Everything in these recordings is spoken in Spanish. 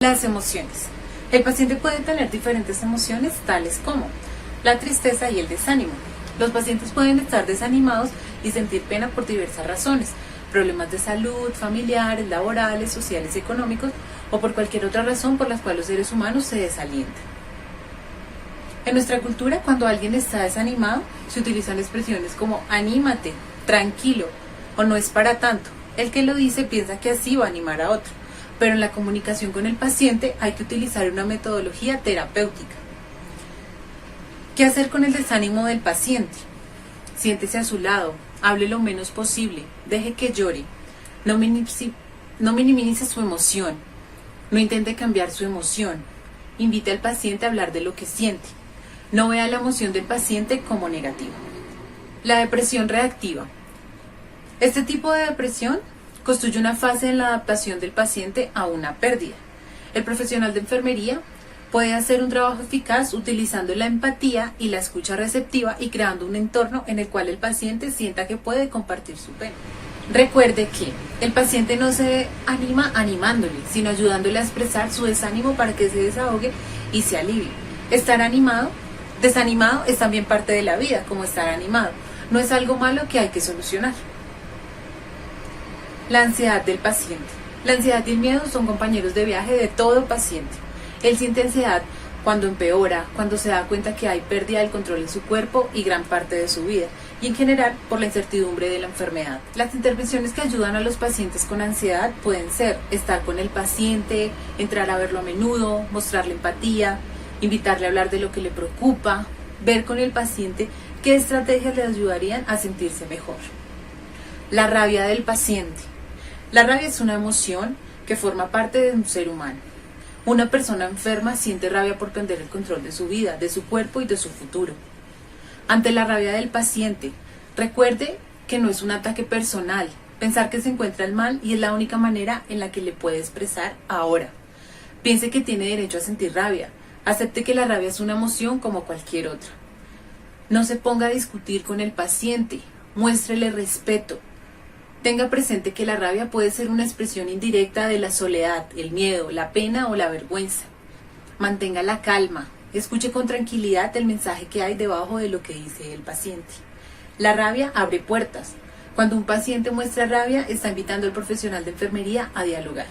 Las emociones. El paciente puede tener diferentes emociones tales como la tristeza y el desánimo. Los pacientes pueden estar desanimados y sentir pena por diversas razones, problemas de salud, familiares, laborales, sociales, económicos o por cualquier otra razón por las cuales los seres humanos se desalientan. En nuestra cultura, cuando alguien está desanimado, se utilizan expresiones como anímate, tranquilo o no es para tanto. El que lo dice piensa que así va a animar a otro, pero en la comunicación con el paciente hay que utilizar una metodología terapéutica. ¿Qué hacer con el desánimo del paciente? Siéntese a su lado, hable lo menos posible, deje que llore, no minimice su emoción, no intente cambiar su emoción, invite al paciente a hablar de lo que siente, no vea la emoción del paciente como negativa. La depresión reactiva. Este tipo de depresión constituye una fase en la adaptación del paciente a una pérdida. El profesional de enfermería puede hacer un trabajo eficaz utilizando la empatía y la escucha receptiva y creando un entorno en el cual el paciente sienta que puede compartir su pena. Recuerde que el paciente no se anima animándole, sino ayudándole a expresar su desánimo para que se desahogue y se alivie. Estar desanimado es también parte de la vida, como estar animado. No es algo malo que hay que solucionar. La ansiedad del paciente. La ansiedad y el miedo son compañeros de viaje de todo paciente. Él siente ansiedad cuando empeora, cuando se da cuenta que hay pérdida del control en su cuerpo y gran parte de su vida, y en general por la incertidumbre de la enfermedad. Las intervenciones que ayudan a los pacientes con ansiedad pueden ser estar con el paciente, entrar a verlo a menudo, mostrarle empatía, invitarle a hablar de lo que le preocupa, ver con el paciente qué estrategias le ayudarían a sentirse mejor. La rabia del paciente. La rabia es una emoción que forma parte de un ser humano. Una persona enferma siente rabia por perder el control de su vida, de su cuerpo y de su futuro. Ante la rabia del paciente, recuerde que no es un ataque personal, pensar que se encuentra el mal y es la única manera en la que le puede expresar ahora. Piense que tiene derecho a sentir rabia, acepte que la rabia es una emoción como cualquier otra. No se ponga a discutir con el paciente, muéstrele respeto. Tenga presente que la rabia puede ser una expresión indirecta de la soledad, el miedo, la pena o la vergüenza. Mantenga la calma, escuche con tranquilidad el mensaje que hay debajo de lo que dice el paciente. La rabia abre puertas. Cuando un paciente muestra rabia, está invitando al profesional de enfermería a dialogar.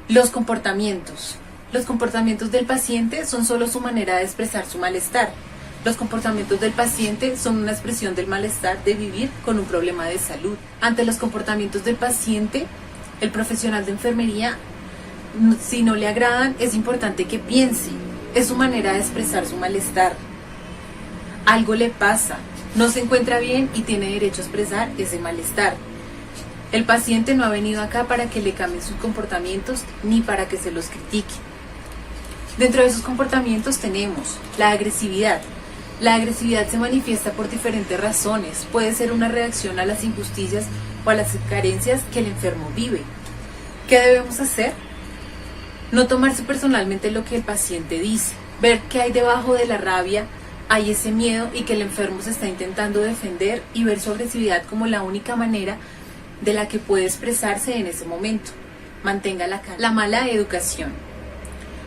Los comportamientos. Los comportamientos del paciente son solo su manera de expresar su malestar. Los comportamientos del paciente son una expresión del malestar de vivir con un problema de salud. Ante los comportamientos del paciente, el profesional de enfermería, si no le agradan, es importante que piense. Es su manera de expresar su malestar. Algo le pasa, no se encuentra bien y tiene derecho a expresar ese malestar. El paciente no ha venido acá para que le cambien sus comportamientos ni para que se los critique. Dentro de esos comportamientos tenemos la agresividad. La agresividad se manifiesta por diferentes razones. Puede ser una reacción a las injusticias o a las carencias que el enfermo vive. ¿Qué debemos hacer? No tomarse personalmente lo que el paciente dice. Ver qué hay debajo de la rabia, hay ese miedo y que el enfermo se está intentando defender y ver su agresividad como la única manera de la que puede expresarse en ese momento. Mantenga la calma. La mala educación.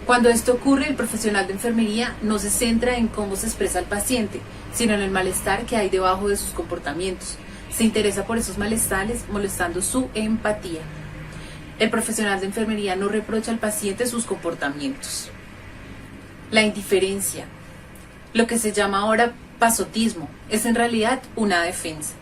Cuando esto ocurre, el profesional de enfermería no se centra en cómo se expresa el paciente, sino en el malestar que hay debajo de sus comportamientos. Se interesa por esos malestares, molestando su empatía. El profesional de enfermería no reprocha al paciente sus comportamientos. La indiferencia. Lo que se llama ahora pasotismo es en realidad una defensa.